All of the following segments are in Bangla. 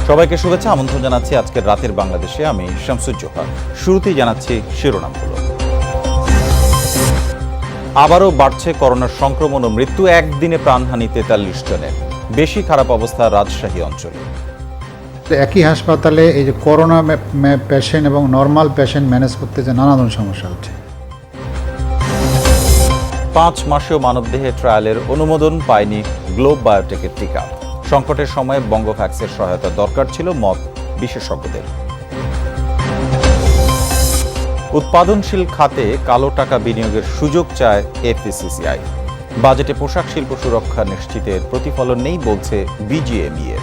সবাইকে শুভেচ্ছা, আমন্ত্রণ জানাচ্ছি আজকের রাতের বাংলাদেশে। আমি শামসুজ্জোহা। শুরুতেই জানাচ্ছি শিরোনামগুলো। আবারও বাড়ছে করোনার সংক্রমণ ও মৃত্যু, একদিনে প্রাণহানি 43 জনের। বেশি খারাপ অবস্থা রাজশাহী অঞ্চলে। একই হাসপাতালে এই যে করোনা পেশেন্ট এবং নর্মাল পেশেন্ট ম্যানেজ করতে যে নানা ধরনের সমস্যা হচ্ছে। 5 মাসেও মানবদেহে ট্রায়ালের অনুমোদন পায়নি গ্লোব বায়োটেকের টিকা। সংকটের সময়ে বঙ্গভ্যাক্সের সহায়তা দরকার ছিল, মত বিশেষজ্ঞদের। উৎপাদনশীল খাতে কালো টাকা বিনিয়োগের সুযোগ চায় এফবিসিসিআই। বাজেটে পোশাক শিল্প সুরক্ষা নিশ্চিতের প্রতিফলন নেই বলছে বিজিএমইএ।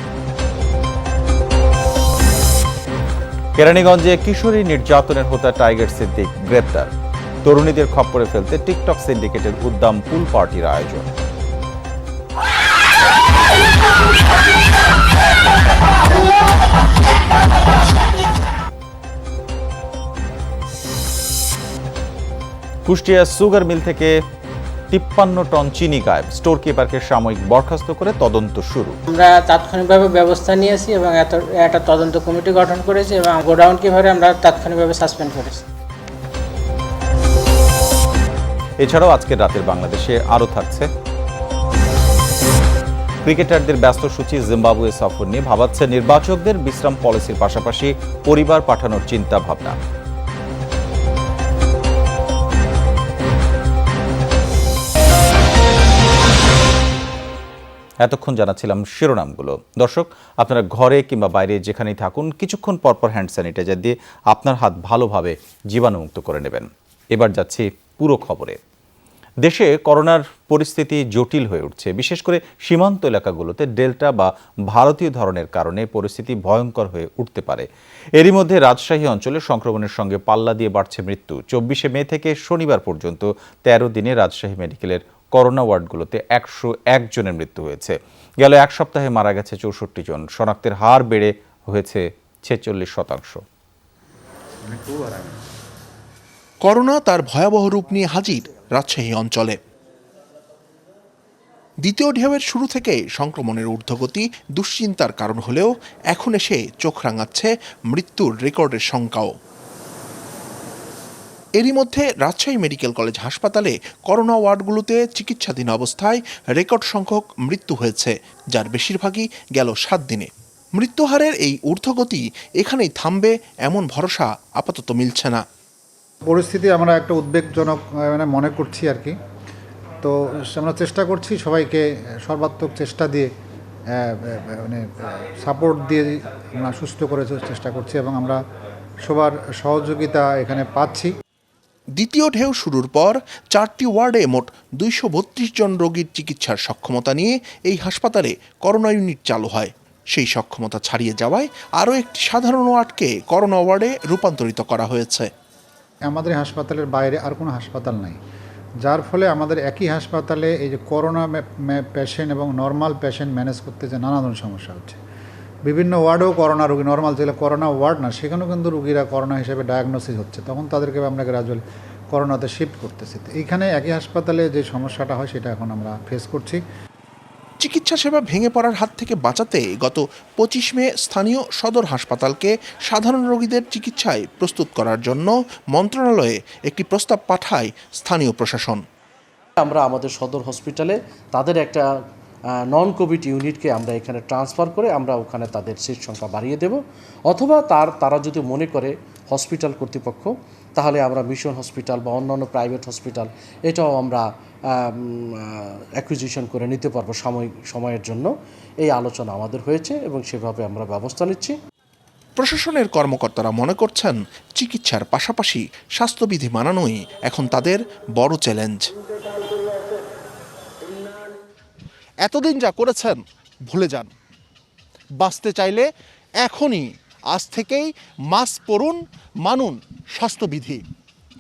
কেরানীগঞ্জে কিশোরী নির্যাতনের হোতা টাইগার সিদ্দিক গ্রেপ্তার। তরুণীদের খপ্পরে ফেলতে টিকটক সিন্ডিকেটের উদ্দাম পুল পার্টির আয়োজন। কুষ্টিয়া সুগার মিল থেকে 53 টন চিনি গায়েব। স্টোর কিপারকে সাময়িক বরখাস্ত করে তদন্ত শুরু। আমরা তাৎক্ষণিকভাবে ব্যবস্থা নিয়েছি এবং একটা তদন্ত কমিটি গঠন করেছি এবং গোডাউন কিভাবে আমরা তাৎক্ষণিকভাবে সাসপেন্ড করেছি। এছাড়াও আজকের রাতের বাংলাদেশে আরও থাকছে ক্রিকেটারদের ব্যস্ত সূচি, জিম্বাবুয়ে সফর নিয়ে ভাবাচ্ছে নির্বাচকদের, বিশ্রাম পলিসির পাশাপাশি পরিবার পাঠানোর চিন্তা ভাবনা। এতক্ষণ জানাচ্ছিলাম শিরোনামগুলো। দর্শক, আপনারা ঘরে কিংবা বাইরে যেখানেই থাকুন, কিছুক্ষণ পরপর হ্যান্ড স্যানিটাইজার দিয়ে আপনার হাত ভালোভাবে জীবাণুমুক্ত করে নেবেন। এবার যাচ্ছি পুরো খবরে। দেশে করোনার পরিস্থিতি জটিল হয়ে উঠছে। বিশেষ করে সীমান্ত এলাকাগুলোতে ডেল্টা বা ভারতীয় ধরনের কারণে পরিস্থিতি ভয়ঙ্কর হয়ে উঠতে পারে। এরই মধ্যে রাজশাহী অঞ্চলে সংক্রমণের সঙ্গে পাল্লা দিয়ে বাড়ছে মৃত্যু। 24শে মে থেকে শনিবার পর্যন্ত 13 দিনে রাজশাহী মেডিকেলের করোনা ওয়ার্ডগুলোতে 101 জনের মৃত্যু হয়েছে। গেল এক সপ্তাহে মারা গেছে 64 জন। শনাক্তের হার বেড়ে হয়েছে 46%। করোনা তার ভয়াবহ রূপ নিয়ে হাজির রাজশাহী অঞ্চলে। দ্বিতীয় ঢেউয়ের শুরু থেকে সংক্রমণের ঊর্ধ্বগতি দুশ্চিন্তার কারণ হলেও এখন এসে চোখ রাঙাচ্ছে মৃত্যুর রেকর্ডের সংখ্যাও। এরই মধ্যে রাজশাহী মেডিকেল কলেজ হাসপাতালে করোনা ওয়ার্ডগুলোতে চিকিৎসাধীন অবস্থায় রেকর্ড সংখ্যক মৃত্যু হয়েছে, যার বেশিরভাগই গেল 7 দিনে। মৃত্যুহারের এই ঊর্ধ্বগতি এখানেই থামবে এমন ভরসা আপাতত মিলছে না। পরিস্থিতি আমরা একটা উদ্বেগজনক মনে করছি আর কি। তো আমরা চেষ্টা করছি সবাইকে সর্বাত্মক চেষ্টা দিয়ে সাপোর্ট দিয়ে আমরা সুস্থ করে চেষ্টা করছি এবং আমরা সবার সহযোগিতা এখানে পাচ্ছি। দ্বিতীয় ঢেউ শুরুর পর 4টি ওয়ার্ডে মোট 232 জন রোগীর চিকিৎসার সক্ষমতা নিয়ে এই হাসপাতালে করোনা ইউনিট চালু হয়। সেই সক্ষমতা ছাড়িয়ে যাওয়ায় আরও একটি সাধারণ ওয়ার্ডকে করোনা ওয়ার্ডে রূপান্তরিত করা হয়েছে। আমাদের হাসপাতালের বাইরে আর কোনো হাসপাতাল নাই, যার ফলে আমাদের একই হাসপাতালে এই যে করোনা পেশেন্ট এবং নর্মাল পেশেন্ট ম্যানেজ করতে যে নানা ধরনের সমস্যা হচ্ছে। বিভিন্ন ওয়ার্ডেও করোনা রোগী, নর্মাল যেগুলো করোনা ওয়ার্ড না সেখানেও কিন্তু রুগীরা করোনা হিসেবে ডায়াগনোসিস হচ্ছে, তখন তাদেরকে আমরা গ্রাজুয়ালি করোনাতে শিফট করতেছি। তো এইখানে একই হাসপাতালে যে সমস্যাটা হয় সেটা এখন আমরা ফেস করছি। চিকিৎসা সেবা ভেঙে পড়ার হাত থেকে বাঁচাতে গত 25 মে স্থানীয় সদর হাসপাতালকে সাধারণ রোগীদের চিকিৎসায় প্রস্তুত করার জন্য মন্ত্রণালয়ে একটি প্রস্তাব পাঠায় স্থানীয় প্রশাসন। আমরা আমাদের সদর হসপিটালে তাদের একটা নন কোভিড ইউনিটকে আমরা এখানে ট্রান্সফার করে আমরা ওখানে তাদের সিট সংখ্যা বাড়িয়ে দেব, অথবা তারা যদি মনে করে হসপিটাল কর্তৃপক্ষ, তাহলে আমরা মিশন হসপিটাল বা অন্যান্য প্রাইভেট হসপিটাল এটাও আমরা অ্যাকুইজিশন করে নিতে পারবো সময়ের জন্য। এই আলোচনা আমাদের হয়েছে এবং সেভাবে আমরা ব্যবস্থা নিচ্ছি। প্রশাসনের কর্মকর্তারা মনে করছেন চিকিৎসার পাশাপাশি স্বাস্থ্যবিধি মানানোই এখন তাদের বড় চ্যালেঞ্জ। এতদিন যা করেছেন ভুলে যান। বাঁচতে চাইলে এখনই, আজ থেকেই মাস্ক পরুন, মানুন স্বাস্থ্যবিধি।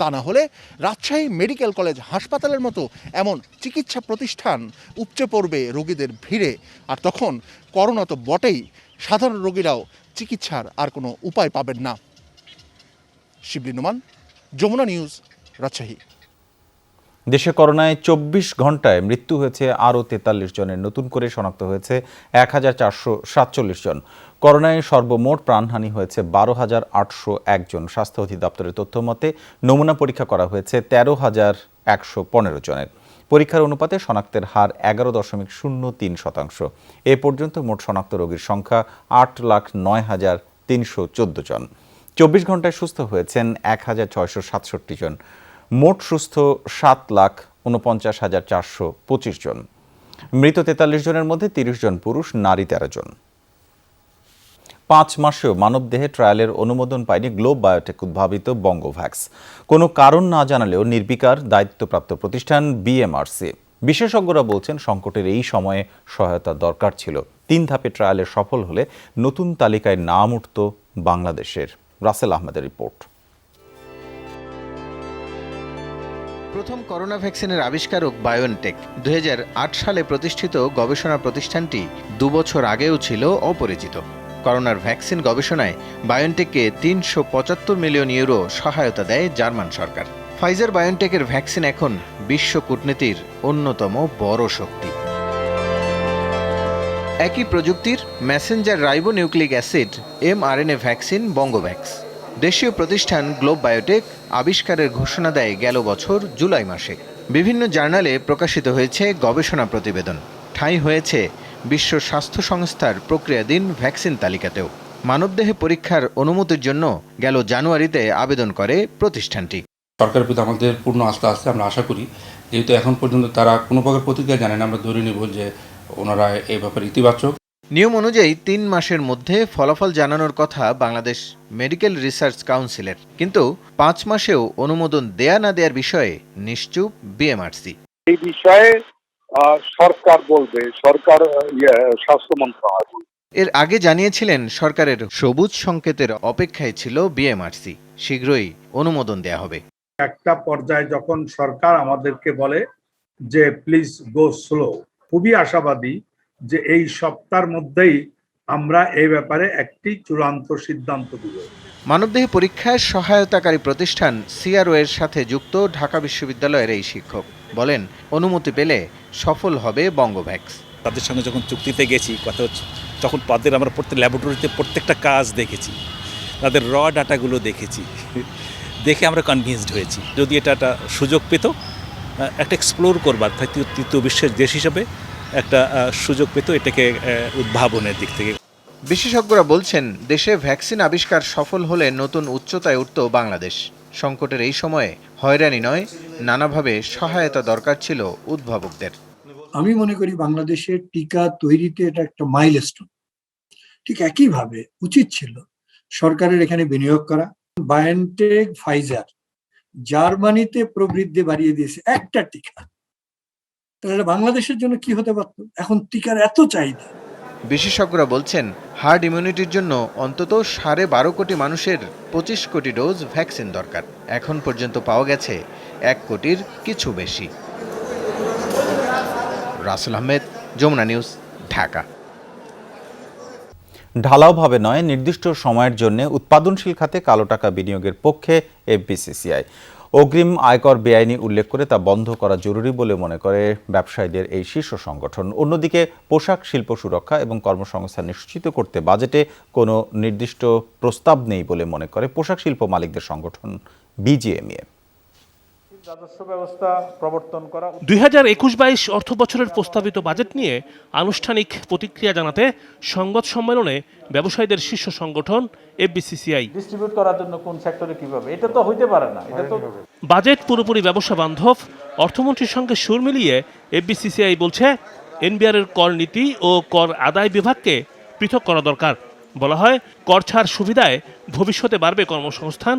তা না হলে রাজশাহী মেডিকেল কলেজ হাসপাতালের মতো এমন চিকিৎসা প্রতিষ্ঠান উপচে পড়বে রোগীদের ভিড়ে, আর তখন করোনা তো বটেই, সাধারণ রোগীরাও চিকিৎসার আর কোনো উপায় পাবেন না। শিবলি নোমান, যমুনা নিউজ, রাজশাহী। দেশে করোনায় ২৪ ঘন্টায় মৃত্যু হয়েছে আরও ৪৩ জনের, নতুন করে শনাক্ত হয়েছে ১,৪৪৭ জন। করোনায় সর্বমোট প্রাণহানি হয়েছে ১২,৮০১ জন। স্বাস্থ্য অধিদপ্তরের তথ্য মতে নমুনা পরীক্ষা করা হয়েছে ১৩,১১৫ জনের। পরীক্ষার অনুপাতে শনাক্তের হার ১১.০৩%। এ পর্যন্ত মোট শনাক্ত রোগীর সংখ্যা ৮,০৯,৩১৪ জন। ২৪ ঘন্টায় সুস্থ হয়েছেন ১,৬৬৭ জন। মোট সুস্থ ৭,৪৯,৪২৫ জন। মৃত ৪৩ জনের মধ্যে ৩০ জন পুরুষ, নারী ১৩ জন। ৫ মাসেও মানবদেহে ট্রায়ালের অনুমোদন পায়নি গ্লোব বায়োটেক উদ্ভাবিত বঙ্গোভ্যাক্স। কোনো কারণ না জানালেও নির্বিকার দায়িত্বপ্রাপ্ত প্রতিষ্ঠান বিএমআরসি। বিশেষজ্ঞরা বলছেন সংকটের এই সময়ে সহায়তা দরকার ছিল। ৩ ধাপে ট্রায়ালে সফল হলে নতুন তালিকায় নাম উঠত বাংলাদেশের। রাসেল আহমেদের রিপোর্ট। প্রথম করোনা ভ্যাকসিনের আবিষ্কারক বায়োনটেক ২০০৮ সালে প্রতিষ্ঠিত গবেষণা প্রতিষ্ঠানটি ২ বছর আগেও ছিল অপরিচিত। করোনার ভ্যাকসিন গবেষণায় বায়োনটেককে ৩৭৫ মিলিয়ন ইউরো সহায়তা দেয় জার্মান সরকার। ফাইজার বায়োনটেকের ভ্যাকসিন এখন বিশ্ব কূটনীতির অন্যতম বড় শক্তি। একই প্রযুক্তির messenger ribonucleic acid mRNA vaccine Bangavax. দেশীয় প্রতিষ্ঠান গ্লোব বায়োটেক আবিষ্কারের ঘোষণা দেয় গেল বছর জুলাই মাসে। বিভিন্ন জার্নালে প্রকাশিত হয়েছে গবেষণা প্রতিবেদন, ঠাঁই হয়েছে বিশ্ব স্বাস্থ্য সংস্থার প্রক্রিয়াধীন ভ্যাকসিন তালিকাতেও। মানবদেহে পরীক্ষার অনুমতির জন্য গেল জানুয়ারিতে আবেদন করে প্রতিষ্ঠানটি। সরকারের প্রতি আমাদের পূর্ণ আস্থা আছে। আমরা আশা করি, যেহেতু এখন পর্যন্ত তারা কোনো প্রকার প্রতিক্রিয়া জানেন, আমরা ধরে নেব যে ওনারা এই ব্যাপারে ইতিবাচক। নিয়ম অনুযায়ী ৩ মাসের মধ্যে ফলাফল জানানোর কথা বাংলাদেশ মেডিকেল রিসার্চ কাউন্সিলের, কিন্তু 5 মাসেও অনুমোদন দেয়া না দেওয়ার বিষয়ে নিশ্চুপ বিএমআরসি। এই বিষয়ে সরকার বলবে, সরকার স্বাস্থ্য মন্ত্রণালয় বলবে। এর আগে জানিয়েছিলেন সরকারের সবুজ সংকেতের অপেক্ষায় ছিল বিএমআরসি, শীঘ্রই অনুমোদন দেয়া হবে। একটা পর্যায়ে যখন সরকার আমাদেরকে বলে যে প্লিজ গো স্লো, খুবই আশাবাদী যে এই সপ্তাহের মধ্যেই আমরা এই ব্যাপারে একটি চূড়ান্ত সিদ্ধান্ত দিব। মানবদেহে পরীক্ষায় সহায়তাকারী প্রতিষ্ঠান সিআরও এর সাথে যুক্ত ঢাকা বিশ্ববিদ্যালয়ের এই শিক্ষক বলেন, অনুমতি পেলে সফল হবে বঙ্গোভ্যাক্স। তাদের সঙ্গে যখন চুক্তিতে গেছি, কথা হচ্ছে তখন তাদের আমরা ল্যাবরেটরিতে প্রত্যেকটা কাজ দেখেছি, তাদের র ডাটাগুলো দেখেছি, দেখে আমরা কনভিন্সড হয়েছি যদি এটা একটা সুযোগ পেত, একটা এক্সপ্লোর করবার তৃতীয় বিশ্বের দেশ হিসাবে একটা সুযোগ পেত এটাকে উদ্ভাবনের দিক থেকে। বিশেষজ্ঞরা বলছেন, দেশে ভ্যাকসিন আবিষ্কার সফল হলে নতুন উচ্চতায় উঠত বাংলাদেশ। সংকটের এই সময়ে হয়রানি নয়, নানাভাবে সহায়তা দরকার ছিল উদ্ভাবকদের। আমি মনে করি বাংলাদেশের টিকা তৈরিতে এটা একটা মাইলস্টোন। ঠিক একইভাবে উচিত ছিল সরকারের এখানে বিনিয়োগ করা। বায়োনটেক, ফাইজার জার্মানিতে প্রবৃদ্ধি বাড়িয়ে দিয়েছে একটা টিকা, তাহলে বাংলাদেশের জন্য কি হতে পারত? এখন টিকার এত চাহিদা। বিশেষজ্ঞরা বলছেন, হার্ড ইমিউনিটির জন্য অন্তত 12.5 কোটি মানুষের 25 কোটি ডোজ ভ্যাকসিন দরকার। এখন পর্যন্ত পাওয়া গেছে 1 কোটির কিছু বেশি। রাসেল আহমেদ, যমুনা নিউজ, ঢাকা। ঢালাওভাবে নয়, নির্দিষ্ট সময়ের জন্য উৎপাদনশীল খাতে কালো টাকা বিনিয়োগের পক্ষে এফবিসিসিআই। অগ্রিম আয়কর বেআইনি উল্লেখ করে তা বন্ধ করা জরুরি বলে মনে করে ব্যবসায়ীদের এই শীর্ষ সংগঠন। অন্যদিকে পোশাক শিল্প সুরক্ষা এবং কর্মসংস্থান নিশ্চিত করতে বাজেটে কোনো নির্দিষ্ট প্রস্তাব নেই বলে মনে করে পোশাক শিল্প মালিকদের সংগঠন বিজিএমইএ। 2021-22 অর্থ বছরের প্রস্তাবিত বাজেট নিয়ে আনুষ্ঠানিক প্রতিক্রিয়া জানাতে সংবাদ সম্মেলনে ব্যবসায়ীদের শীর্ষ সংগঠন এফবিসিসিআই ডিস্ট্রিবিউট করার জন্য কোন সেক্টরে কিভাবে, এটা তো হইতে পারে না। এটা তো বাজেট পুরোপুরি ব্যবসা বান্ধব। অর্থমন্ত্রীর সঙ্গে সুর মিলিয়ে এফবিসিসিআই বলছে, এনবিআর এর কর নীতি ও কর আদায় বিভাগকে পৃথক করা দরকার। বলা হয়, কর ছাড় সুবিধায় ভবিষ্যতে বাড়বে কর্মসংস্থান,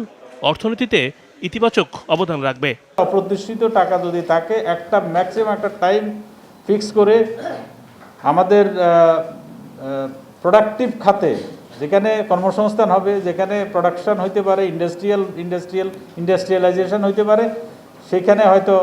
অর্থনীতিতে ইতিবাচক অবদান রাখবে। অপ্রতিষ্ঠিত টাকা যদি থাকে, একটা ম্যাক্সিমাম একটা টাইম ফিক্স করে আমাদের প্রোডাক্টিভ খাতে, যেখানে কর্মসংস্থান হবে, যেখানে প্রোডাকশন হইতে পারে, ইন্ডাস্ট্রিয়ালাইজেশন হইতে পারে, সেখানে হয়তো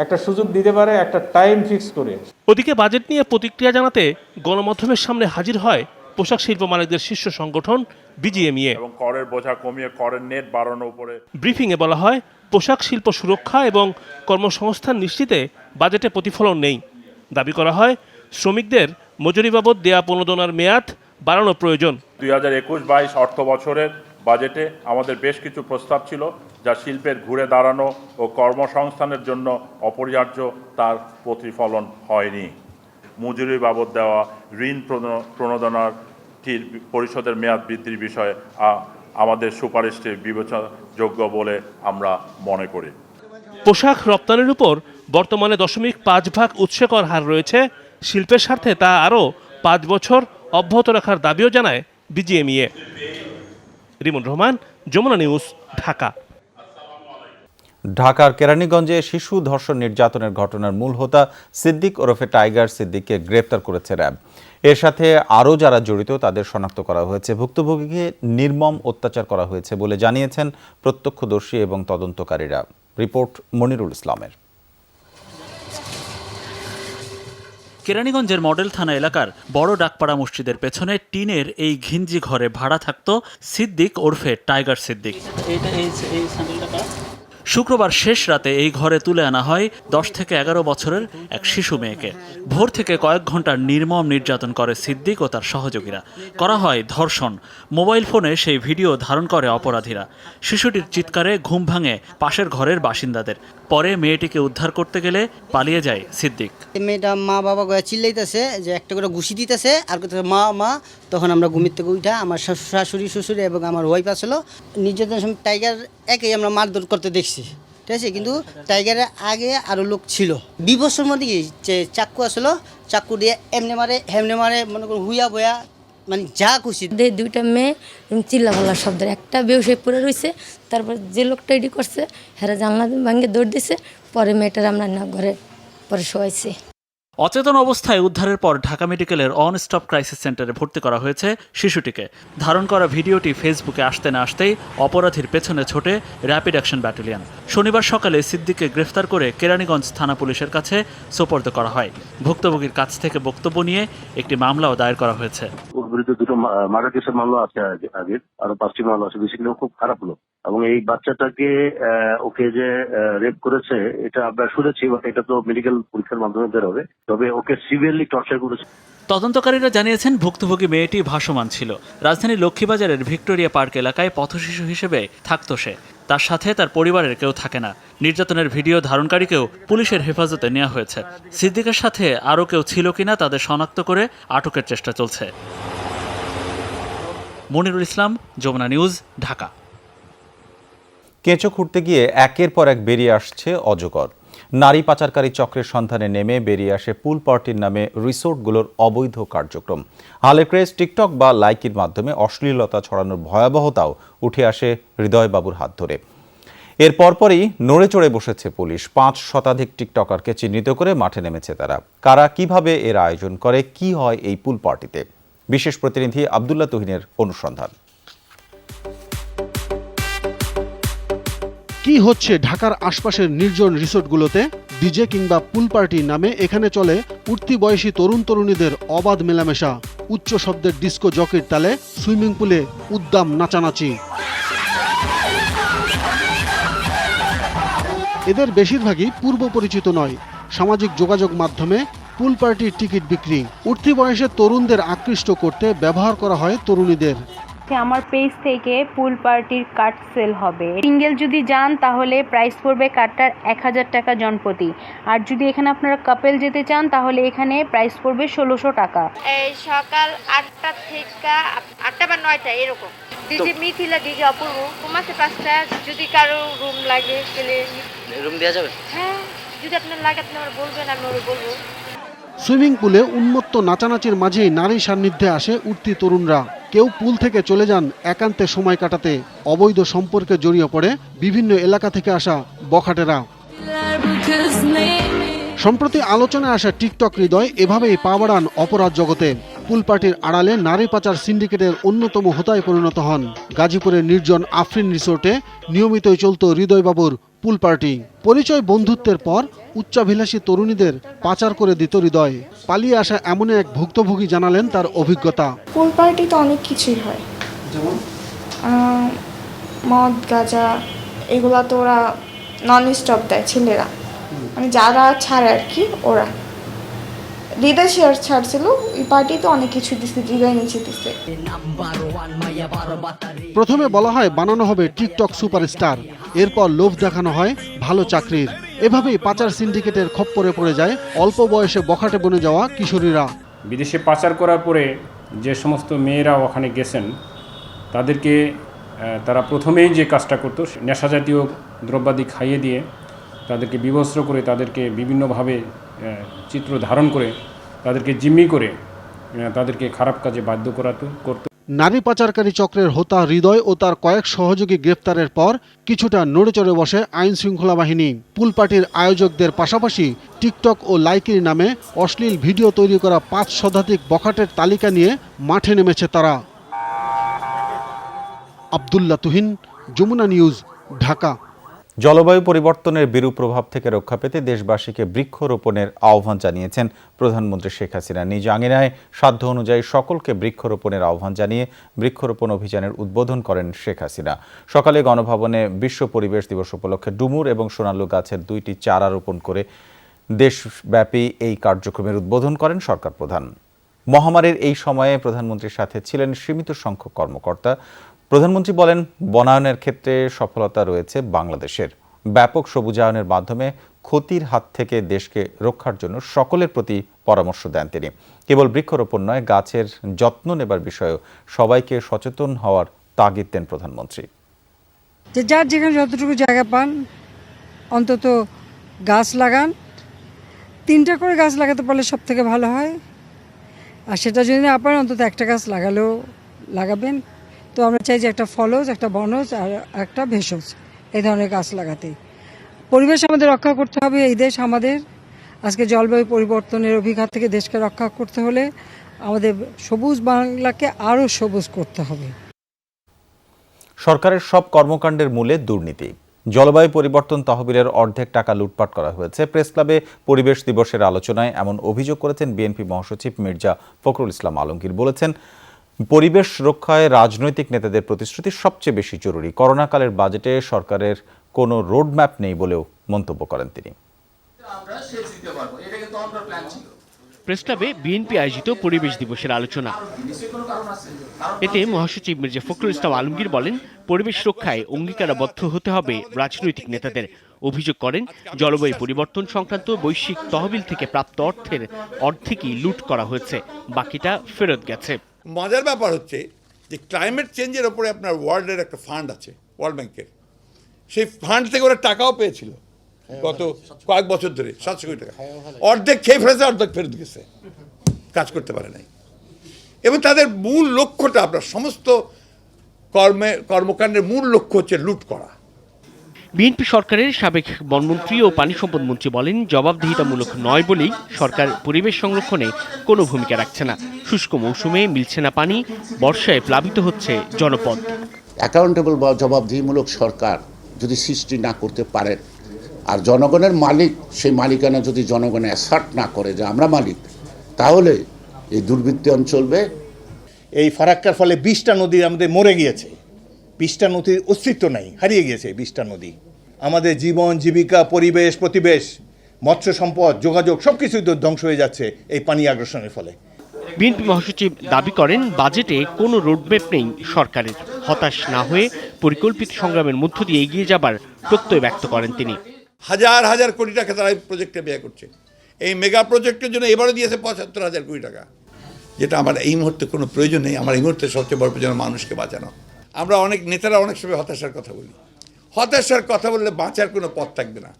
একটা সুযোগ দিতে পারে, একটা টাইম ফিক্স করে। ওদিকে বাজেট নিয়ে প্রতিক্রিয়া জানাতে গণমাধ্যমের সামনে হাজির হয় পোশাক শিল্প মালিকদের শীর্ষ সংগঠন বিজিএমইএ। এবং করের বোঝা কমিয়ে করের নেট বাড়ানোর উপরে ব্রিফিংয়ে বলা হয়, পোশাক শিল্প সুরক্ষা এবং কর্মসংস্থান নিশ্চিতে বাজেটে প্রতিফলন নেই। দাবি করা হয় শ্রমিকদের মজুরি বাবদ দেয়া প্রণোদনার মেয়াদ বাড়ানো প্রয়োজন। 2021-22 অর্থ বছরের বাজেটে আমাদের বেশ কিছু প্রস্তাব ছিল যা শিল্পের ঘুরে দাঁড়ানো ও কর্মসংস্থানের জন্য অপরিহার্য, তার প্রতিফলন হয়নি। মজুরি বাবদ দেওয়া ঋণ প্রণোদনাটির পরিশোধের মেয়াদ বৃদ্ধির বিষয়ে আমাদের সুপারিশটি বিবেচনাযোগ্য বলে আমরা মনে করি। পোশাক রপ্তানির উপর বর্তমানে 0.5% উৎসে কর হার রয়েছে। শিল্পের স্বার্থে তা আরও 5 বছর অব্যাহত রাখার দাবিও জানায় বিজিএমইএ। রিমন রহমান, যমুনা নিউজ, ঢাকা। ঢাকার কেরানীগঞ্জে শিশু ধর্ষণ নির্যাতনের ঘটনার মূল হোতা সিদ্দিক ওরফে টাইগার সিদ্দিককে গ্রেপ্তার করেছে র্যাব। এর সাথে আরও যারা জড়িত তাদের শনাক্ত করা হয়েছে। ভুক্তভোগীকে নির্মম অত্যাচার করা হয়েছে বলে জানিয়েছেন প্রত্যক্ষদর্শী এবং তদন্তকারীরা। রিপোর্ট মনিরুল ইসলামের। কেরানীগঞ্জের মডেল থানা এলাকার বড় ডাকপাড়া মসজিদের পেছনে টিনের এই ঘিঞ্জি ঘরে ভাড়া থাকত সিদ্দিক ওরফে টাইগার সিদ্দিক। শুক্রবার শেষ রাতে এই ঘরে তুলে আনা হয় 10 থেকে 11 বছরের এক শিশু মেয়েকে। ভোর থেকে কয়েক ঘন্টার নির্মম নির্যাতন করে সিদ্দিক ও তার সহযোগীরা। করা হয় ধর্ষণ। মোবাইল ফোনে সেই ভিডিও ধারণ করে অপরাধীরা। শিশুটির চিৎকারে ঘুম ভাঙে পাশের ঘরের বাসিন্দাদের। পরে মেয়েটিকে উদ্ধার করতে গেলে পালিয়ে যায় সিদ্দিক। মেয়েটা মা বাবা চিল্লাইতেছে যে একটা করে ঘুষি দিতেছে আর মা মা। তখন আমরা ঘুমির থেকে উঠা আমার শাশুড়ি শ্বশুর এবং আমার ওয়াইফ আসলো। নির্যাতনের সময় টাইগার একেই আমরা মারধর করতে দেখছি, ঠিক আছে। কিন্তু টাইগারের আগে আরও লোক ছিল। বিবর্ষর মধ্যে কি যে চাক্কু আসলো, চাক্কু দিয়ে এমনি মারে হেমনে মারে, মনে করুন হুইয়া বয়া, মানে যা খুশি। দুইটা মেয়ে চিল্লাপাল্লা শব্দ, একটা বেউসাই পড়ে রয়েছে। তারপর যে লোকটা এডি করছে হেরা জানলা ভাঙে দৌড় দিছে। পরে মেয়েটার আমরা না ঘরে পরে শোয়াইছি। অচেতন অবস্থায় উদ্ধারের পর ঢাকা মেডিকেলের অন স্টপ ক্রাইসিস সেন্টারে ভর্তি করা হয়েছে শিশুটিকে। ধারণ করা ভিডিওটি ফেসবুকে আসতে না আসতেই অপরাধীর পেছনে ছোটে র্যাপিড অ্যাকশন ব্যাটালিয়ন। শনিবার সকালে সিদ্দিককে গ্রেফতার করে কেরানীগঞ্জ থানা পুলিশের কাছে সোপর্দ করা হয়। ভুক্তভোগীর কাছ থেকে বক্তব্য নিয়ে একটি মামলাও দায়ের করা হয়েছে। ওর বিরুদ্ধে 2টো মার্ডার কেসের মামলা আছে, আগে আরো 5টি মামলা আছে। বেসিক্যালি খুব খারাপ লোক এবং এই বাচ্চাটাকে ওকে যে রেপ করেছে এটা আমরা শুনেছি, এটা তো মেডিকেল পরীক্ষার মাধ্যমে বের হবে। তবে ওকে সিভিয়ারলি টর্চার করেছে। তদন্তকারীরা জানিয়েছেন ভুক্তভোগী মেয়েটি ভাসমান ছিল। রাজধানীর লক্ষ্মীবাজারের ভিক্টোরিয়া পার্ক এলাকায় পথশিশু হিসেবে থাকত সে। তার সাথে তার পরিবারের কেউ থাকে না। নির্যাতনের ভিডিও ধারণকারীকেও পুলিশের হেফাজতে নেওয়া হয়েছে। সিদ্দিকের সাথে আরও কেউ ছিল কিনা তাদের শনাক্ত করে আটকের চেষ্টা চলছে। মনিরুল ইসলাম, যমুনা নিউজ, ঢাকা। কেঁচো খুঁড়তে গিয়ে একের পর এক বেরিয়ে আসছে অজগর। নারী পাচারকারী চক্রের সন্ধানে নেমে বেরিয়ে আসে পুল পার্টির নামে রিসোর্টগুলোর অবৈধ কার্যক্রম। হালের ক্রেজ টিকটক বা লাইকির মাধ্যমে অশ্লীলতা ছড়ানোর ভয়াবহতাও উঠে আসে হৃদয় বাবুর হাত ধরে। এর পরপরই নড়ে চড়ে বসেছে পুলিশ। 5 শতাধিক টিকটকারকে চিহ্নিত করে মাঠে নেমেছে তারা। কারা কিভাবে এর আয়োজন করে, কি হয় এই পুল পার্টিতে, বিশেষ প্রতিনিধি আব্দুল্লাহ তুহিনের অনুসন্ধান। কি হচ্ছে ঢাকার আশপাশের নির্জন রিসোর্টগুলোতে? ডিজে কিংবা পুল পার্টি নামে এখানে চলে উঠতি বয়সী তরুণ তরুণীদের অবাধ মেলামেশা। উচ্চ শব্দের ডিস্কো জকির তালে সুইমিং পুলে উদ্দাম নাচানাচি। এদের বেশিরভাগই পূর্ব পরিচিত নয়। সামাজিক যোগাযোগ মাধ্যমে পুল পার্টির টিকিট বিক্রি। উঠতি বয়সের তরুণদের আকৃষ্ট করতে ব্যবহার করা হয় তরুণীদের। আমার পেজ থেকে পুল পার্টির কার্ড সেল হবে। সিঙ্গেল যদি যান তাহলে প্রাইস পড়বে কার্ডটার 1000 টাকা জনপ্রতি। আর যদি এখানে আপনারা কাপল যেতে চান তাহলে এখানে প্রাইস পড়বে 1600 টাকা। এই সকাল 8টা থেকে 8টা বা 9টা এরকম। ডিজে মিথিলা, ডিজে অপূর্ব, কমাসে 5টা। যদি কারো রুম লাগে তাহলে রুম দেওয়া যাবে। হ্যাঁ, যদি আপনার লাগে আপনি আমার বলবেন, আমি ওরে বলবো। সুইমিং পুলে উন্মত্ত নাচানাচির মাঝেই নারী সান্নিধ্যে আসে উঠতি তরুণরা। কেউ পুল থেকে চলে যান একান্তে সময় কাটাতে। অবৈধ সম্পর্কে জড়িয়ে পড়ে বিভিন্ন এলাকা থেকে আসা বখাটেরা। সম্প্রতি আলোচনায় আসা টিকটক হৃদয় এভাবেই পা বাড়ান অপরাধ জগতে। পুল পার্টির আড়ালে নারী পাচার সিন্ডিকেটের অন্যতম হোতায় পরিণত হন। গাজীপুরের নির্জন আফরিন রিসোর্টে নিয়মিতই চলত হৃদয়বাবুর পুল পার্টি। পরিচয় বন্ধুত্বের পর উচ্চাভিলাষী তরুণীদের পাচার করে দিত হৃদয়। পালিয়ে আসা এমন এক ভুক্তভোগী জানালেন তার অভিজ্ঞতা। পুল পার্টিতে অনেক কিছুই হয়, যেমন মদ গাঁজা, এগুলা তো ওরা নন স্টপ দেয় ছেলেরা, মানে যারা ছাড়ে আর কি ওরা। হৃদয় শেয়ার ছাড়ছিল, এই পার্টিতে অনেক কিছু দিচ্ছে, হৃদয় নিচে দিচ্ছে। প্রথমে বলা হয় বানানো হবে টিকটক সুপারস্টার, এরপর লোভ দেখানো হয় ভালো চাকরির। এভাবেই পাচার সিন্ডিকেটের খপ্পরে পড়ে যায় অল্প বয়সে বখাটে বনে যাওয়া কিশোরীরা। বিদেশে পাচার করার পরে যে সমস্ত মেয়েরা ওখানে গেছেন তাদেরকে তারা প্রথমেই যে কাজটা করতো নেশা জাতীয় দ্রব্যাদি খাইয়ে দিয়ে তাদেরকে বিবস্ত্র করে তাদেরকে বিভিন্নভাবে চিত্র ধারণ করে তাদেরকে জিম্মি করে তাদেরকে খারাপ কাজে বাধ্য করতো। নারী পাচারকারী চক্রের হোতা হৃদয় ও তার কয়েক সহযোগী গ্রেফতারের পর কিছুটা নড়েচড়ে বসে আইন শৃঙ্খলা বাহিনী। পুল পার্টির আয়োজকদের পাশাপাশি টিকটক ও লাইকির নামে অশ্লীল ভিডিও তৈরি করা 5 শতাধিক বখাটের তালিকা নিয়ে মাঠে নেমেছে তারা। আব্দুল্লাহ তুহিন, যমুনা নিউজ, ঢাকা। জলবায়ু পরিবর্তনের বিরূপ প্রভাব থেকে রক্ষা পেতে দেশবাসীকে বৃক্ষরোপণের আহ্বান জানিয়েছেন প্রধানমন্ত্রী শেখ হাসিনা। নিজ আঙিনায় সাধ্য অনুযায়ী সকলকে বৃক্ষরোপণের আহ্বান জানিয়ে বৃক্ষরোপণ অভিযানের উদ্বোধন করেন শেখ হাসিনা। সকালে গণভবনে বিশ্ব পরিবেশ দিবস উপলক্ষে ডুমুর এবং সোনালু গাছের 2টি চারা রোপণ করে দেশব্যাপী এই কার্যক্রমের উদ্বোধন করেন সরকার প্রধান। মহামারীর এই সময়ে প্রধানমন্ত্রীর সাথে ছিলেন সীমিত সংখ্যক কর্মকর্তা। প্রধানমন্ত্রী বলেন, বনায়নের ক্ষেত্রে সফলতা রয়েছে বাংলাদেশের। ব্যাপক সবুজায়নের মাধ্যমে ক্ষতির হাত থেকে দেশকে রক্ষার জন্য সকলের প্রতি পরামর্শ দেন তিনি। কেবল বৃক্ষরোপণ নয়, গাছের যত্ন নেবার বিষয়েও সবাইকে সচেতন হওয়ার তাগিদ দেন প্রধানমন্ত্রী। যার যেখানে যতটুকু জায়গা পান অন্তত গাছ লাগান। 3টা করে গাছ লাগাতে পারলে সব থেকে ভালো হয়, আর সেটা যদি না পারেন অন্তত একটা গাছ লাগালেও লাগাবেন। তো আমরা চাই যে একটা ফলজ, একটা বনজ আর একটা ভেষজ, এই ধরনের গাছ লাগাতে। পরিবেশ আমাদের রক্ষা করতে হবে। এই দেশ আমাদের। আজকে জলবায়ু পরিবর্তনের অভিঘাত থেকে দেশকে রক্ষা করতে হলে আমাদের সবুজ বাংলাকে আরও সবুজ করতে হবে। সরকারের সব কর্মকাণ্ডের মূলে দুর্নীতি। জলবায়ু পরিবর্তন তহবিলের অর্ধেক টাকা লুটপাট করা হয়েছে। প্রেস ক্লাবে পরিবেশ দিবসের আলোচনায় এমন অভিযোগ করেছেন বিএনপি মহাসচিব মির্জা ফখরুল ইসলাম আলমগীর। বলেছেন, পরিবেশ রক্ষায় রাজনৈতিক নেতাদের প্রতিশ্রুতি সবচেয়ে বেশি জরুরি। করোনাকালের বাজেটে সরকারের কোনো রোডম্যাপ নেই বলেও মন্তব্য করেন তিনি। প্রেস ক্লাবে বিএনপি আয়োজিত পরিবেশ দিবসের আলোচনা। এতে মহাসচিব মির্জা ফখরুল ইসলাম আলমগীর বলেন, পরিবেশ রক্ষায় অঙ্গীকারবদ্ধ হতে হবে রাজনৈতিক নেতাদের। অভিযোগ করেন, জলবায়ু পরিবর্তন সংক্রান্ত বৈশ্বিক তহবিল থেকে প্রাপ্ত অর্থের অর্ধেকই লুট করা হয়েছে, বাকিটা ফেরত গেছে। মজার ব্যাপার হচ্ছে যে ক্লাইমেট চেঞ্জের ওপরে আপনার ওয়ার্ল্ডের একটা ফান্ড আছে, ওয়ার্ল্ড ব্যাংকের। সেই ফান্ড থেকে ওরা টাকাও পেয়েছিল গত কয়েক বছর ধরে, 700 কোটি টাকা। অর্ধেক খেয়ে ফেলেছে, অর্ধেক ফেরত গেছে, কাজ করতে পারে নাই। এবং তাদের মূল লক্ষ্যটা, আপনার সমস্ত কর্মকাণ্ডের মূল লক্ষ্য হচ্ছে লুট করা। বিএনপি সরকারের সাবেক বনমন্ত্রী ও পানি সম্পদ মন্ত্রী বলেন, জবাবদিহিতামূলক নয় বলেই সরকার পরিবেশ সংরক্ষণে কোনো ভূমিকা রাখছে না। শুষ্ক মৌসুমে মিলছে না পানি, বর্ষায় প্লাবিত হচ্ছে জনপদ। অ্যাকাউন্টেবল বা জবাবদিহিমূলক সরকার যদি সৃষ্টি না করতে পারেন, আর জনগণের মালিক, সেই মালিকানা যদি জনগণ অ্যাসার্ট না করে যে আমরা মালিক, তাহলে এই দুর্বৃত্তায়ন চলবে। এই ফারাক্কার ফলে 20টা নদী আমাদের মরে গিয়েছে, 20টা নদীর অস্তিত্ব নাই, হারিয়ে গিয়েছে 20টা নদী। আমাদের জীবন, জীবিকা, পরিবেশ, প্রতিবেশ, মৎস্য সম্পদ, যোগাযোগ সবকিছুই তো ধ্বংস হয়ে যাচ্ছে এই পানি আগ্রাসনের ফলে। বিএনপি মহাসচিব দাবি করেন, বাজেটে কোনো রোডম্যাপ নেই সরকারের। হতাশ না হয়ে পরিকল্পিত সংগ্রামের মধ্য দিয়ে এগিয়ে যাবার প্রত্যয় ব্যক্ত করেন তিনি। হাজার হাজার কোটি টাকা তারা এই প্রজেক্টে ব্যয় করছে। এই মেগা প্রজেক্টের জন্য এবারও দিয়েছে 75,000 কোটি টাকা, যেটা আমার এই মুহূর্তে কোনো প্রয়োজন নেই। আমার এই মুহূর্তে সবচেয়ে বড় প্রয়োজন মানুষকে বাঁচানো। আমরা অনেক নেতারা অনেক সময় হতাশার কথা বলি। হতাশার কথা বললে বাঁচার কোনো পথ থাকবে না।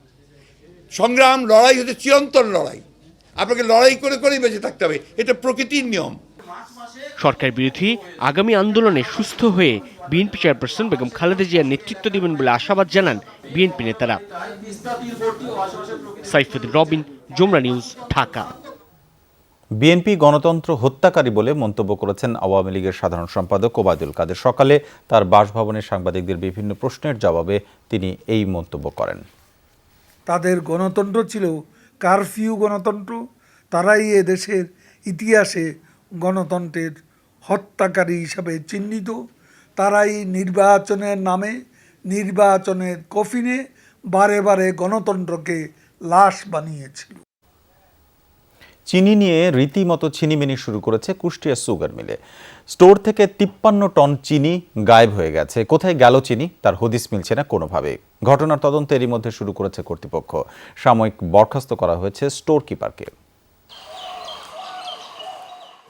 সংগ্রাম, লড়াই হচ্ছে চিরন্তন লড়াই। আপনাকে লড়াই করে করেই বেঁচে থাকতে হবে, এটা প্রকৃতির নিয়ম। সরকার বিরোধী আগামী আন্দোলনে সুস্থ হয়ে বিএনপি চেয়ারপারসন বেগম খালেদা জিয়ার নেতৃত্ব দেবেন বলে আশাবাদ জানান বিএনপি নেতারা। সাইফুদ্দিন রবিন, যমুনা নিউজ, ঢাকা। বিএনপি গণতন্ত্র হত্যাকারী বলে মন্তব্য করেছেন আওয়ামী লীগের সাধারণ সম্পাদক ওবায়দুল কাদের। সকালে তার বাসভবনে সাংবাদিকদের বিভিন্ন প্রশ্নের জবাবে তিনি এই মন্তব্য করেন। তাদের গণতন্ত্র ছিল কারফিউ গণতন্ত্র। তারাই এ দেশের ইতিহাসে গণতন্ত্রের হত্যাকারী হিসাবে চিহ্নিত। তারাই নির্বাচনের নামে, নির্বাচনের কফিনে বারে বারে গণতন্ত্রকে লাশ বানিয়েছিল। চিনি নিয়ে রীতিমতো ছিনিমিনি শুরু করেছে কুষ্টিয়া সুগার মিলে। স্টোর থেকে 53 টন চিনি গায়েব হয়ে গেছে। কোথায় গেল চিনি তার হদিস মিলছে না কোনোভাবে। ঘটনার তদন্ত এরই মধ্যে শুরু করেছে কর্তৃপক্ষ। সাময়িক বরখাস্ত করা হয়েছে স্টোর কিপারকে।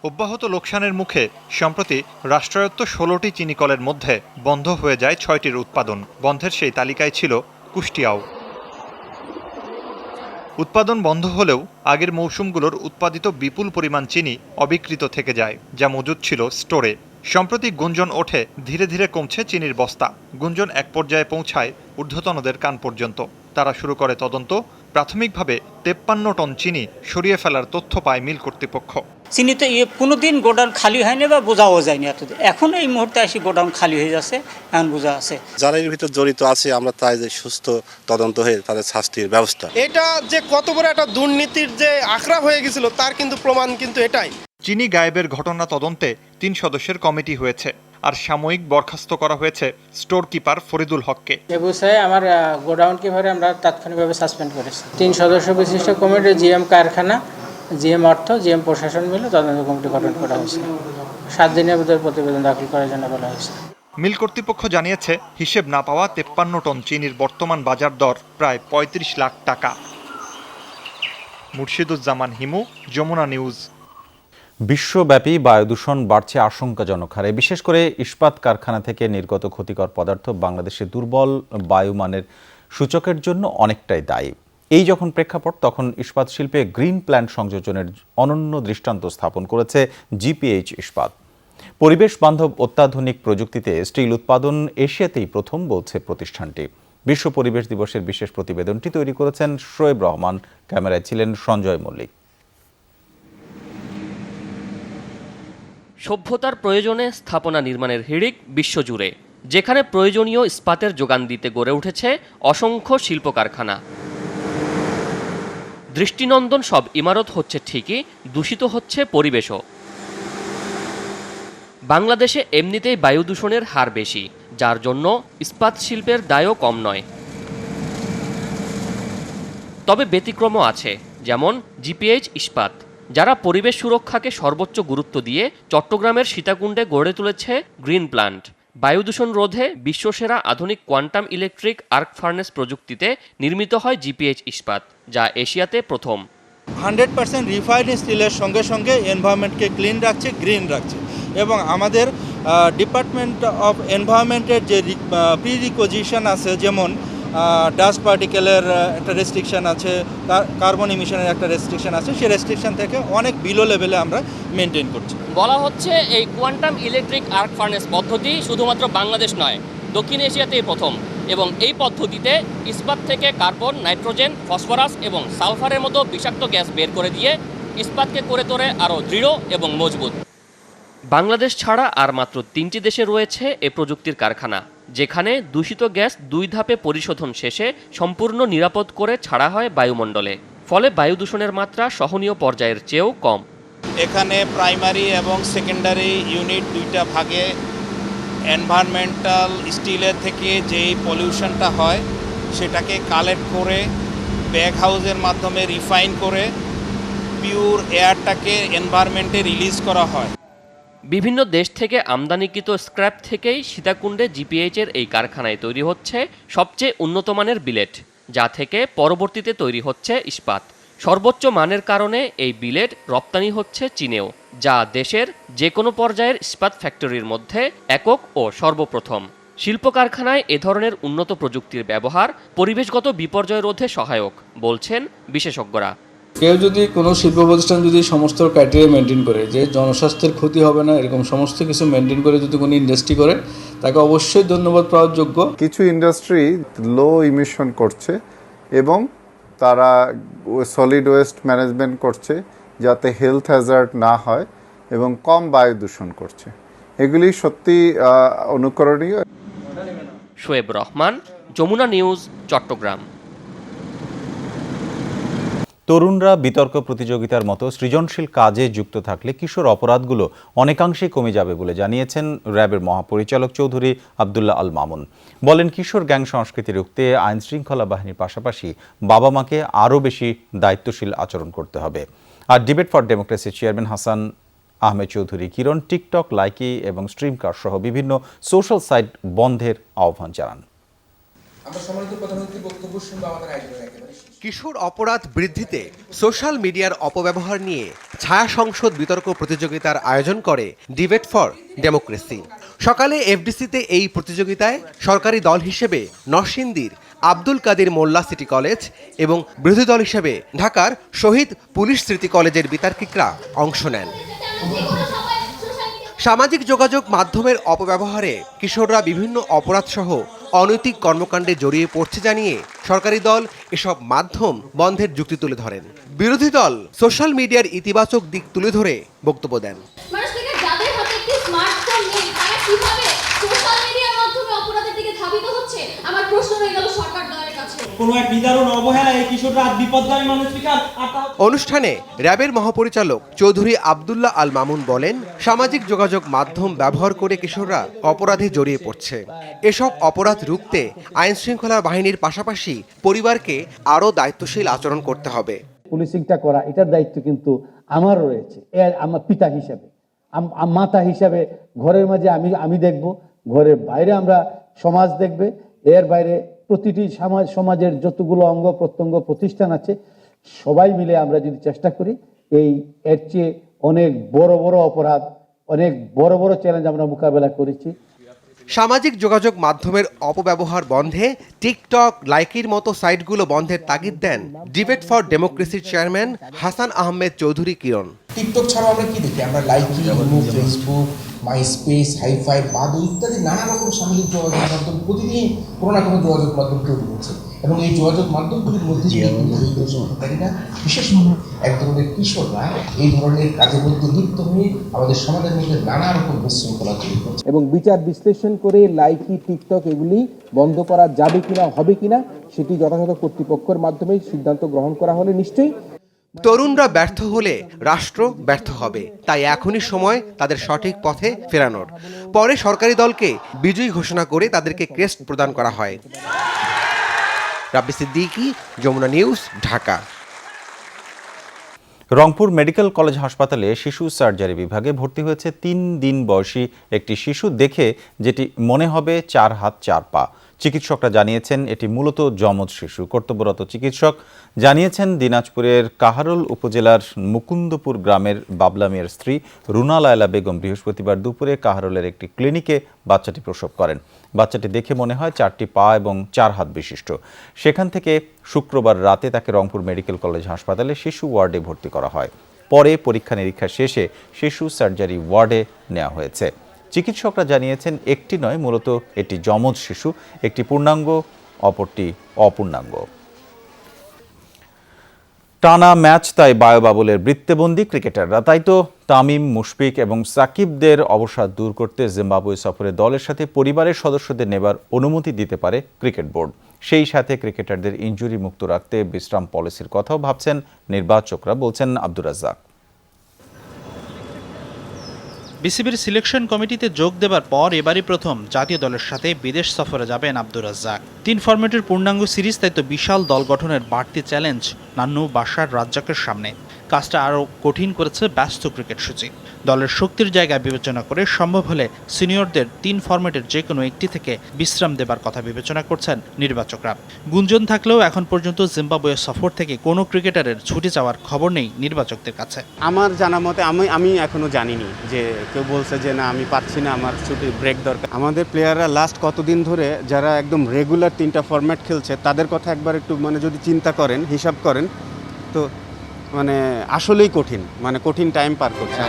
অব্যাহত লোকসানের মুখে সম্প্রতি রাষ্ট্রায়ত্ত 16টি চিনিকলের মধ্যে বন্ধ হয়ে যায় 6টির উৎপাদন। বন্ধের সেই তালিকায় ছিল কুষ্টিয়াও। উৎপাদন বন্ধ হলেও আগের মৌসুমগুলোর উৎপাদিত বিপুল পরিমাণ চিনি অবিকৃত থেকে যায়, যা মজুদ ছিল স্টোরে। সম্প্রতি গুঞ্জন ওঠে ধীরে ধীরে কমছে চিনির বস্তা। গুঞ্জন এক পর্যায়ে পৌঁছায় ঊর্ধ্বতনদের কান পর্যন্ত। তারা শুরু করে তদন্ত। প্রাথমিকভাবে 53 টন চিনি সরিয়ে ফেলার তথ্য পায় মিল কর্তৃপক্ষ। চিনিতে কোনোদিন গোডাউন খালি হয়নি বা বোঝাও যায়নি এতদিন। এখন এই মুহূর্তে এসে গোডাউন খালি হয়ে যাচ্ছে, এখন বোঝা আছে। যারা এর ভিতর জড়িত আছে আমরা তাই যে সুস্থ তদন্ত হয়ে তাদের শাস্তির ব্যবস্থা। এটা যে কত বড় একটা দুর্নীতির যে আখড়া হয়ে গেছিল তার কিন্তু প্রমাণ কিন্তু এটাই। চিনি গায়েবের ঘটনা তদন্তে 3 সদস্যের কমিটি হয়েছে, আর সাময়িক বরখাস্ত করা হয়েছে স্টোর কিপার ফরিদুল হককে। এ বিষয়ে আমার গোডাউন কিভাবে আমরা তাৎক্ষণিকভাবে সাসপেন্ড করেছি। 3 সদস্য বিশিষ্ট কমিটি, জিএম কারখানা, জিএম অর্থ, জিএম প্রশাসন মিলে তদন্ত কমিটি গঠন করা হয়েছে। 7 দিনের ভিতরে প্রতিবেদন দাখিল করার জন্য বলা হয়েছে। মিল কর্তৃপক্ষ জানিয়েছে হিসেব না পাওয়া 53 টন চিনির বর্তমান বাজার দর প্রায় 35 লাখ টাকা। মুর্শিদুজ্জামান হিমু, যমুনা নিউজ। বিশ্বব্যাপী বায়ুদূষণ বাড়ছে আশঙ্কাজনক হারে। বিশেষ করে ইস্পাত কারখানা থেকে নির্গত ক্ষতিকর পদার্থ বাংলাদেশের দুর্বল বায়ুমানের সূচকের জন্য অনেকটাই দায়ী। এই যখন প্রেক্ষাপট, তখন ইস্পাত শিল্পে গ্রিন প্ল্যান্ট সংযোজনের অনন্য দৃষ্টান্ত স্থাপন করেছে জিপিএইচ ইস্পাত। পরিবেশ বান্ধব অত্যাধুনিক প্রযুক্তিতে স্টিল উৎপাদন এশিয়াতেই প্রথম বলছে প্রতিষ্ঠানটি। বিশ্ব পরিবেশ দিবসের বিশেষ প্রতিবেদনটি তৈরি করেছেন শোয়েব রহমান, ক্যামেরায় ছিলেন সঞ্জয় মল্লিক। সভ্যতার প্রয়োজনে স্থাপনা নির্মাণের হিড়িক বিশ্বজুড়ে, যেখানে প্রয়োজনীয় ইস্পাতের যোগান দিতে গড়ে উঠেছে অসংখ্য শিল্প কারখানা। দৃষ্টিনন্দন সব ইমারত হচ্ছে ঠিকই, দূষিত হচ্ছে পরিবেশও। বাংলাদেশে এমনিতেই বায়ু দূষণের হার বেশি, যার জন্য ইস্পাত শিল্পের দায়ও কম নয়। তবে ব্যতিক্রমও আছে, যেমন জিপিএইচ ইস্পাত, যারা পরিবেশ সুরক্ষাকে সর্বোচ্চ গুরুত্ব দিয়ে চট্টগ্রামের সীতাকুণ্ডে গড়ে তুলেছে গ্রিন প্ল্যান্ট। বায়ু দূষণ রোধে বিশ্বসেরা আধুনিক কোয়ান্টাম ইলেকট্রিক আর্ক ফার্নেস প্রযুক্তিতে নির্মিত হয় জিপিএইচ ইস্পাত, যা এশিয়াতে প্রথম। 100% রিফাইন্ড স্টিলের সঙ্গে সঙ্গে এনভায়রনমেন্টকে ক্লিন রাখছে, গ্রিন রাখছে। এবং আমাদের ডিপার্টমেন্ট অফ এনভায়রনমেন্টের যে প্রি রিকোজিশন আছে, যেমন ডাস্ট পার্টিকেলের একটা রেস্ট্রিকশন আছে, কার্বন ইমিশনের একটা রেস্ট্রিকশন আছে, সেই রেস্ট্রিকশন থেকে অনেক বিলো লেভেলে আমরা মেনটেন করছি। বলা হচ্ছে এই কোয়ান্টাম ইলেকট্রিক আর্ক ফার্নেস পদ্ধতি শুধুমাত্র বাংলাদেশ নয়, দক্ষিণ এশিয়াতেই প্রথম। এবং এই পদ্ধতিতে ইস্পাত থেকে কার্বন, নাইট্রোজেন, ফসফরাস এবং সালফারের মতো বিষাক্ত গ্যাস বের করে দিয়ে ইস্পাতকে করে তোলে আরও দৃঢ় এবং মজবুত। বাংলাদেশ ছাড়া আর মাত্র 3টি দেশে রয়েছে এ প্রযুক্তির কারখানা, যেখানে দূষিত গ্যাস 2 ধাপে পরিশোধন শেষে সম্পূর্ণ নিরাপদ করে ছাড়া হয় বায়ুমণ্ডলে। ফলে বায়ু দূষণের মাত্রা সহনীয় পর্যায়ের চেয়েও কম। এখানে প্রাইমারি এবং সেকেন্ডারি ইউনিট 2টা ভাগে। এনভায়রনমেন্টাল স্টিলের থেকে যেই পলিউশনটা হয় সেটাকে কালেক্ট করে ব্যাগ হাউসের মাধ্যমে রিফাইন করে পিওর এয়ারটাকে এনভায়রনমেন্টে রিলিজ করা হয়। বিভিন্ন দেশ থেকে আমদানিকৃত স্ক্র্যাপ থেকেই সীতাকুণ্ডে জিপিএইচের এই কারখানায় তৈরি হচ্ছে সবচেয়ে উন্নত মানের বিলেট, যা থেকে পরবর্তীতে তৈরি হচ্ছে ইস্পাত। সর্বোচ্চ মানের কারণে এই বিলেট রপ্তানি হচ্ছে চীনেও, যা দেশের যে কোনো পর্যায়ের ইস্পাত ফ্যাক্টরির মধ্যে একক ও সর্বপ্রথম। শিল্প কারখানায় এ ধরনের উন্নত প্রযুক্তির ব্যবহার পরিবেশগত বিপর্যয় রোধে সহায়ক বলছেন বিশেষজ্ঞরা। কেউ যদি কোনো শিল্প প্রতিষ্ঠান যদি সমস্ত ক্রাইটেরিয়া মেনটেন করে, যে জনস্বাস্থ্যের ক্ষতি হবে না, এরকম সমস্ত কিছু মেনটেন করে যদি কোনো ইন্ডাস্ট্রি করে, তাকে অবশ্যই ধন্যবাদ পাওয়ার যোগ্য। কিছু ইন্ডাস্ট্রি লো ইমিশন করছে এবং তারা সলিড ওয়েস্ট ম্যানেজমেন্ট করছে যাতে হেলথ হ্যাজার্ড না হয় এবং কম বায়ু দূষণ করছে। এগুলি সত্যি অনুকরণীয়। শোয়েব রহমান, যমুনা নিউজ, চট্টগ্রাম। তরুণরা বিতর্ক প্রতিযোগিতার মতো সৃজনশীল কাজে যুক্ত থাকলে কিশোর অপরাধগুলো অনেকাংশেই কমে যাবে বলে জানিয়েছেন র্যাবের মহাপরিচালক চৌধুরী আব্দুল্লাহ আল মামুন। বলেন, কিশোর গ্যাং সংস্কৃতি রুখতে আইনশৃঙ্খলা বাহিনীর পাশাপাশি বাবা মাকে আরও বেশি দায়িত্বশীল আচরণ করতে হবে। আর ডিবেট ফর ডেমোক্রেসির chairman Hasan Ahmed Chowdhury Kiron TikTok, Likee এবং স্ট্রিমকার সহ বিভিন্ন সোশ্যাল সাইট বন্ধের আহ্বান জানান। কিশোর অপরাধ বৃদ্ধিতে সোশ্যাল মিডিয়ার অপব্যবহার নিয়ে ছায়া সংসদ বিতর্ক প্রতিযোগিতার আয়োজন করে ডিবেট ফর ডেমোক্রেসি। সকালে এফডিসিতে এই প্রতিযোগিতায় সরকারি দল হিসেবে নরসিংদীর আব্দুল কাদের মোল্লা সিটি কলেজ এবং বিরোধী দল হিসেবে ঢাকার শহীদ পুলিশ স্মৃতি কলেজের বিতার্কিকরা অংশ নেন। সামাজিক যোগাযোগ মাধ্যমের অপব্যবহারে কিশোররা বিভিন্ন অপরাধসহ অনৈতিক কর্মকাণ্ডে জড়িয়ে পড়ছে জানিয়ে সরকারি দল এসব মাধ্যম বন্ধের যুক্তি তুলে ধরেন। বিরোধী দল সোশ্যাল মিডিয়ার ইতিবাচক দিক তুলে ধরে বক্তব্য দেন। অনুষ্ঠানে র্যাবের মহাপরিচালক চৌধুরী আব্দুল্লাহ আল মামুন বলেন, সামাজিক যোগাযোগ মাধ্যম ব্যবহার করে কিশোররা অপরাধে জড়িয়ে পড়ছে। এসব অপরাধ রুখতে আইনশৃঙ্খলা বাহিনীর পাশাপাশি পরিবারকে আরও দায়িত্বশীল আচরণ করতে হবে। পুলিশিংটা করা, এটার দায়িত্ব কিন্তু আমার রয়েছে। এর আমার পিতা হিসাবে, মাতা হিসাবে ঘরের মাঝে আমি দেখব, ঘরের বাইরে আমরা সমাজ দেখবে, এর বাইরে প্রতিটি সমাজের যতগুলো অঙ্গ প্রত্যঙ্গ প্রতিষ্ঠান আছে সবাই মিলে আমরা যদি চেষ্টা করি এর চেয়ে অনেক বড় বড় অপরাধ, অনেক বড় বড় চ্যালেঞ্জ আমরা মোকাবেলা করেছি। সামাজিক যোগাযোগ মাধ্যমের অপব্যবহার বন্ধে টিকটক, লাইকির মতো সাইটগুলো বন্ধের তাগিদ দেন ডিবেট ফর ডেমোক্রেসির চেয়ারম্যান হাসান আহমেদ চৌধুরী কিরণ। টিকটক ছাড়াও আমরা কি দেখি? আমরা Likee, Facebook, Myspace, hifi, Badoo ইত্যাদি নানা রকম সামাজিক যোগাযোগ মাধ্যম প্রতিদিন কোনো না কোনো যোগাযোগ মাধ্যম তৈরি হচ্ছে এবং এই যোগাযোগ মাধ্যমগুলির মধ্যে বিশেষভাবে এক ধরনের কিশোররা এই ধরনের কাজের মধ্যে লিপ্ত হয়ে আমাদের সমাজের মধ্যে নানা রকম বিশৃঙ্খলা তৈরি করছে এবং বিচার বিশ্লেষণ করে লাইকি, টিকটক এগুলি বন্ধ করা যাবে কিনা, হবে কিনা সেটি যথাযথ কর্তৃপক্ষের মাধ্যমে সিদ্ধান্ত গ্রহণ করা হলে নিশ্চয়ই। তরুণরা ব্যর্থ হলে রাষ্ট্র ব্যর্থ হবে, তাই এখনই সময় তাদের সঠিক পথে ফেরানোর। পরে সরকারি দলকে বিজয়ী ঘোষণা করে তাদেরকে ক্রেস্ট প্রদান করা হয়। Rabbi Siddiqui, Jamuna news, Dhaka. Rangpur medical college হাসপাতালে শিশু সার্জারি বিভাগে ভর্তি হয়েছে 3 দিন বয়সী একটি শিশু, দেখে যেটি মনে হবে 4 হাত 4 পা। চিকিৎসকরা জানিয়েছেন এটি মূলত যমজ শিশু। কর্তব্যরত চিকিৎসক জানিয়েছেন দিনাজপুরের কাহারোল উপজেলার মুকুন্দপুর গ্রামের বাবলা মিয়ার স্ত্রী রুনা লায়লা বেগম বৃহস্পতিবার দুপুরে কাহারোলের একটি ক্লিনিকে বাচ্চাটি প্রসব করেন। বাচ্চাটি দেখে মনে হয় 4টি পা এবং 4 হাত বিশিষ্ট। সেখান থেকে শুক্রবার রাতে তাকে রংপুর মেডিকেল কলেজ হাসপাতালে শিশু ওয়ার্ডে ভর্তি করা হয়। পরে পরীক্ষা নিরীক্ষা শেষে শিশু সার্জারি ওয়ার্ডে নেওয়া হয়েছে। চিকিৎসকরা জানিয়েছেন একটি নয়, মূলত এটি যমজ শিশু, একটি পূর্ণাঙ্গ, অপরটি অপূর্ণাঙ্গ। টানা ম্যাচ, তাই বায়োবাবলের বৃত্তেবন্দী ক্রিকেটাররা। তাই তো তামিম, মুশফিক এবং সাকিবদের অবসাদ দূর করতে জিম্বাবুয়ে সফরে দলের সাথে পরিবারের সদস্যদের নেবার অনুমতি দিতে পারে ক্রিকেট বোর্ড। সেই সাথে ক্রিকেটারদের ইনজুরি মুক্ত রাখতে বিশ্রাম পলিসির কথাও ভাবছেন নির্বাচকরা, বলছেন আব্দুর রাজ্জাক। বিসিবির সিলেকশন কমিটিতে যোগ দেবার পর এবারই প্রথম জাতীয় দলের সাথে বিদেশ সফরে যাবেন আব্দুর রাজ্জাক। 3 ফরম্যাটের পূর্ণাঙ্গ সিরিজ, তাই তো বিশাল দল গঠনের বাড়তি চ্যালেঞ্জ নান্নু, বাশার, রাজ্জাকের সামনে। কাজটা আরও কঠিন করেছে ব্যস্ত ক্রিকেট সূচি। দলের শক্তির জায়গা বিবেচনা করে সম্ভব হলে সিনিয়রদের 3 ফরম্যাটের যে কোনো একটি থেকে বিশ্রাম দেবার কথা বিবেচনা করছেন নির্বাচকরা। গুঞ্জন থাকলেও এখন পর্যন্ত জিম্বাবুয়ে সফর থেকে কোনো ক্রিকেটারের ছুটি চাওয়ার খবর নেই নির্বাচকদের কাছে। আমার জানা মতে আমি এখনো জানিনি যে কেউ বলছে যে না আমি পাচ্ছি না, আমার ছুটি ব্রেক দরকার। আমাদের প্লেয়াররা লাস্ট কতদিন ধরে যারা একদম রেগুলার 3টা ফরম্যাট খেলছে তাদের কথা একবার একটু যদি চিন্তা করেন, হিসাব করেন, তো আসলেই কঠিন টাইম পার করছে।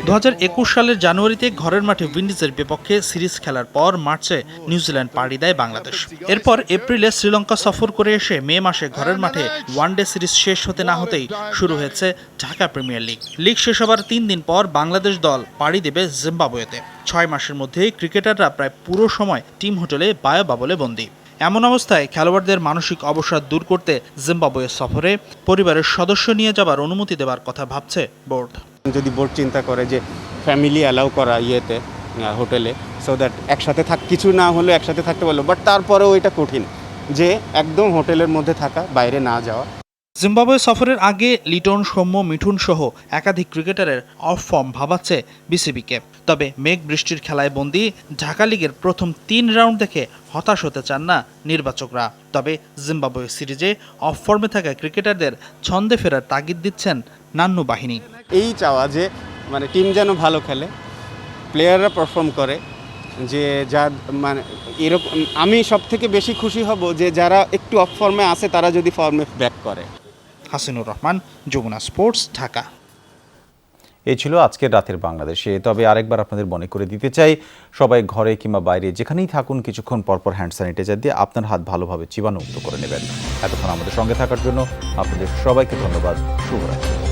2021 সালের জানুয়ারিতে ঘরের মাঠে উইন্ডিজের বিপক্ষে সিরিজ খেলার পর মার্চে নিউজিল্যান্ড পাড়ি দেয় বাংলাদেশ। এরপর এপ্রিলে শ্রীলঙ্কা সফর করে এসে মে মাসে ঘরের মাঠে ওয়ানডে সিরিজ শেষ হতে না হতেই শুরু হয়েছে ঢাকা প্রিমিয়ার লিগ। লিগ শেষ হবার 3 দিন পর বাংলাদেশ দল পাড়ি দেবে জিম্বাবুয়েতে। 6 মাসের মধ্যে ক্রিকেটাররা প্রায় পুরো সময় টিম হোটেলে বায়োবাবলে বন্দী। এমন অবস্থায় খেলোয়াড়দের মানসিক অবসাদ দূর করতে জিম্বাবুয়ে সফরে পরিবারের সদস্য নিয়ে যাবার অনুমতি দেওয়ার কথা ভাবছে বোর্ড। যদি বোর্ড চিন্তা করে যে ফ্যামিলি অ্যালাউ করা হোটেলে, সো দ্যাট একসাথে কিছু না হলে একসাথে থাকতে পারলো, বাট তারপরেও এটা কঠিন যে একদম হোটেলের মধ্যে থাকা, বাইরে না যাওয়া। জিম্বাবুয়ে সফরের আগে লিটন, সৌম্য, মিঠুন সহ একাধিক ক্রিকেটারের অফ ফর্ম ভাবাচ্ছে বিসিবিকে। তবে মেঘ বৃষ্টির খেলায় বন্দী ঢাকা লিগের প্রথম 3 রাউন্ড দেখে হতাশ হতে চান না নির্বাচকরা। তবে জিম্বাবুয়ে সিরিজে অফ ফর্মে থাকা ক্রিকেটারদের ছন্দে ফেরার তাগিদ দিচ্ছেন নান্নু বাহিনী। এই চাওয়া যে মানে টিম যেন ভালো খেলে, প্লেয়াররা পারফর্ম করে, যে যা মানে এরকম আমি সব থেকে বেশি খুশি হব যে যারা একটু অফ ফর্মে আছে তারা যদি ফর্মে ব্যাক করে। হাসিনুর রহমান, যমুনা স্পোর্টস, ঢাকা। এই ছিল আজকের রাতের বাংলাদেশে। তবে আরেকবার আপনাদের মনে করে দিতে চাই, সবাই ঘরে কিংবা বাইরে যেখানেই থাকুন কিছুক্ষণ পরপর হ্যান্ড স্যানিটাইজার দিয়ে আপনার হাত ভালোভাবে জীবাণুমুক্ত করে নেবেন। এতক্ষণ আমাদের সঙ্গে থাকার জন্য আপনাদের সবাইকে ধন্যবাদ। শুভরাত্রি।